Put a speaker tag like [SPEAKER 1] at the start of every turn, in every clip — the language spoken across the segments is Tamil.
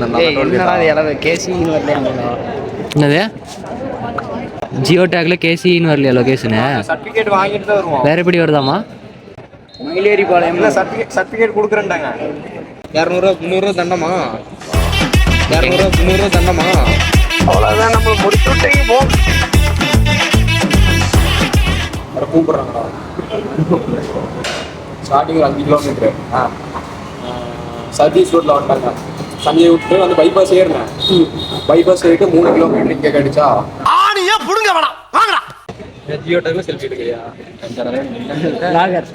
[SPEAKER 1] இருந்தேன்.
[SPEAKER 2] கேசின்னு வரலையா?
[SPEAKER 1] என்னது ஜியோ டேக்ல கேசின்னு வரலையா லொகேஷனு?
[SPEAKER 3] சர்டிஃபிகேட் வாங்கிட்டு தான் வருவோம்.
[SPEAKER 1] வேற எப்படி வருதாமா?
[SPEAKER 2] மயிலேறி பாளையம்
[SPEAKER 3] சர்டிஃபிகேட் கொடுக்குறேன்டாங்க. 200 300 தண்டமா, 200 300 தண்டமா.
[SPEAKER 2] அவ்வளோதான், நம்ம முடிச்சு விட்டீங்க போ.
[SPEAKER 3] கூப்பிட்றாங்கடா. ஸ்டார்டிங் 5 கிலோமீட்டர் சதீஷ் ரோட்ல வந்துட்டாங்க. சஞ்சய் விட்டு வந்து பைபாஸ் ஏறினேன். பைபாஸ் ஏறிட்டு 3 கிலோமீட்டர் இங்கே கிடைச்சா
[SPEAKER 4] ஆணியா புடுங்க வேணாம் வாங்கடா.
[SPEAKER 3] ஜியோ டேக்ல செல்ஃபி எடுக்கலையா?
[SPEAKER 2] நாகர்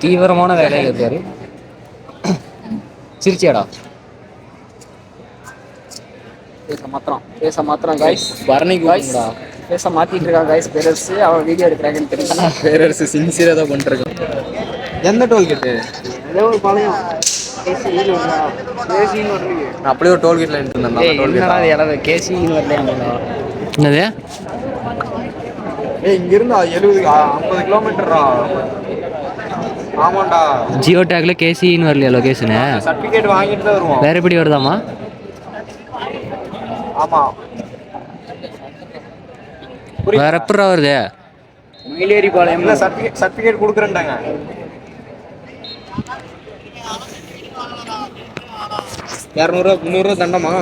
[SPEAKER 1] தீவிரமான வேலையில் இருக்காரு. சிரிச்சியாடா?
[SPEAKER 2] பேச மாத்திரம் காய்ஸ்.
[SPEAKER 1] பரணிக்கு
[SPEAKER 2] காய்ஸ்டா பேச மாத்திட்டு இருக்கான் காய்ஸ். பேரரசு அவன் வீடியோ எடுக்கிறாங்கன்னு தெரியல.
[SPEAKER 3] பேரரசு சின்சியராக தான் பண்ணிருக்கேன். எந்த டோல்கேட்டு?
[SPEAKER 2] ஏதோ ஒரு பாளையம்
[SPEAKER 3] நான் அப்படியே ஒரு டோல்கேட்டில் எடுத்துருந்தேன்.
[SPEAKER 2] கேசின்னு வரலையா?
[SPEAKER 1] என்னது
[SPEAKER 3] இங்கிருந்து 70 50 கிலோமீட்டரா? ஆமாண்டா.
[SPEAKER 1] ஜியோ டேக்ல கேசின்னு வரலையா லொகேஷனு?
[SPEAKER 3] சர்டிஃபிகேட் வாங்கிட்டு தான் வருவோம்.
[SPEAKER 1] வேற எப்படி வருதாமா?
[SPEAKER 3] ஆமா.
[SPEAKER 1] வேற எப்படி வருது?
[SPEAKER 2] மயிலேறி பாளையம்
[SPEAKER 3] சர்டிஃபிகேட் கொடுக்குறேன்டாங்க. 200 300 தண்டமா.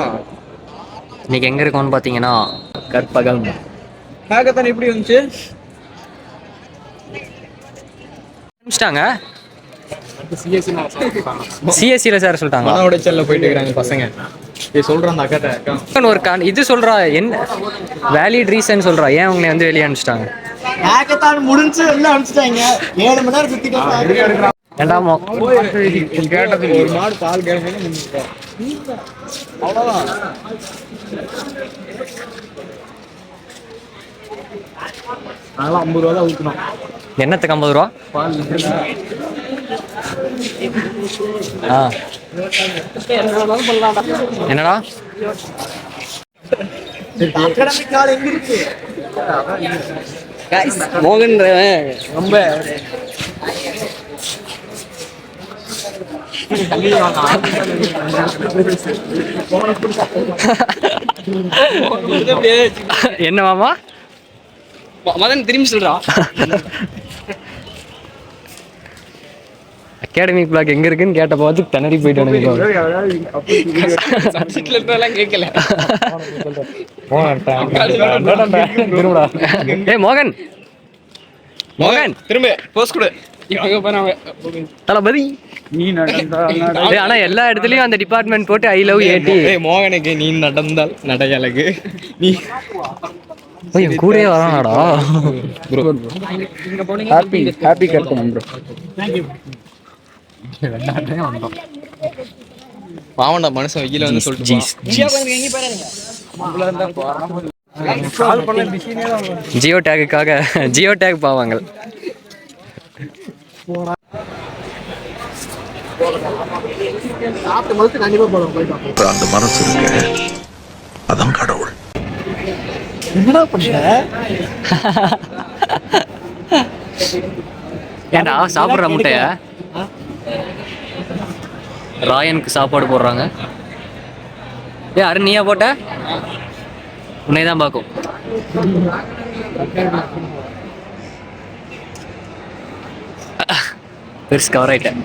[SPEAKER 1] இன்னைக்கு எங்க இருக்கோம்னு பாத்தீங்கன்னா கற்பகம்.
[SPEAKER 3] ஹேக்கத்தான் எப்படி வந்துச்சு?
[SPEAKER 1] ஆரம்பிச்சிட்டாங்க.
[SPEAKER 3] சிஎஸ்சி
[SPEAKER 1] சிஎஸ்சியில் சேர சொல்லிட்டாங்க.
[SPEAKER 3] மன உடைச்சல்ல போயிட்டு இருக்கிறாங்க பசங்க. சொல்கிறேன் அந்த அக்காட்ட
[SPEAKER 1] ஒரு இது சொல்றா, என்ன வேலிட் ரீசன் சொல்றா, ஏன் உங்களை வந்து வெளியே அனுப்பிச்சிட்டாங்க?
[SPEAKER 4] ஹேக்கத்தான் முடிஞ்சு எல்லாம் அனுப்பிச்சிட்டாங்க. 7 மணி நேரம் சுத்திட்டு
[SPEAKER 1] ஏண்டாமோ
[SPEAKER 3] கேட்டதுக்கு ஒரு மாடு பால் கேட்கணும். அவ்வளோதான். அதெல்லாம் 50 ரூபா தான் ஊற்றணும்.
[SPEAKER 1] என்னத்துக்கு 50 ரூபா?
[SPEAKER 3] பால்
[SPEAKER 1] என்னடா
[SPEAKER 4] அகாடமிக் கால் எங்க இருக்கு?
[SPEAKER 2] மோகன் ரொம்ப
[SPEAKER 1] என்ன மாமா?
[SPEAKER 2] மதன் திரும்பி சொல்றா.
[SPEAKER 1] அகாடமிக் பிளாக் எங்க இருக்குன்னு கேட்ட பார்த்து திணறி போயிட்டு
[SPEAKER 2] கேட்கல.
[SPEAKER 1] ஏய் மோகன், மோகன்
[SPEAKER 3] திரும்ப போஸ்ட் கொடு.
[SPEAKER 1] தளபதி ஆனா எல்லா இடத்துலயும் அந்த டிபார்ட்மெண்ட் போட்டு ஐ லவ் ஏடி.
[SPEAKER 3] மோகனுக்கு நீ நடந்தால் நடையழகு. நீ
[SPEAKER 1] என் கூடயே வரானாடா.
[SPEAKER 2] ஹாப்பி கட்டணும் ப்ரோ.
[SPEAKER 3] பாவண்டா மனுஷன் வெயில வந்து சொல்லிட்டு
[SPEAKER 1] ஜியோ டேக்குக்காக ஜியோ டேக் பாவாங்கள்.
[SPEAKER 4] அந்த மனசு இருக்கு, அதான் கடவுள்.
[SPEAKER 2] என்னடா பண்ண?
[SPEAKER 1] ஏன்டா சாப்பிட்ற முட்டைய ராயனுக்கு சாப்பாடு போடுறாங்க. அருண் நீயா போட்ட? உன்னை தான் பார்க்கும். பெருசு கவர் ஆயிட்டேன்.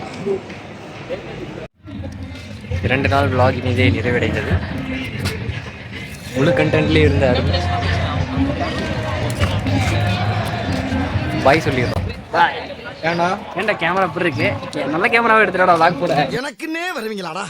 [SPEAKER 1] 2 நாள் vlog இதே நிறைவடைந்தது. முழு கண்டென்ட்லேயே இருந்த அருண் பாய் சொல்லிடுறோம்.
[SPEAKER 3] ஏன்னா
[SPEAKER 2] ஏன்டா கேமரா எப்படி இருக்கு? நல்ல கேமராவை எடுத்துடா vlog போட.
[SPEAKER 4] எனக்குன்னே வருவீங்களாடா?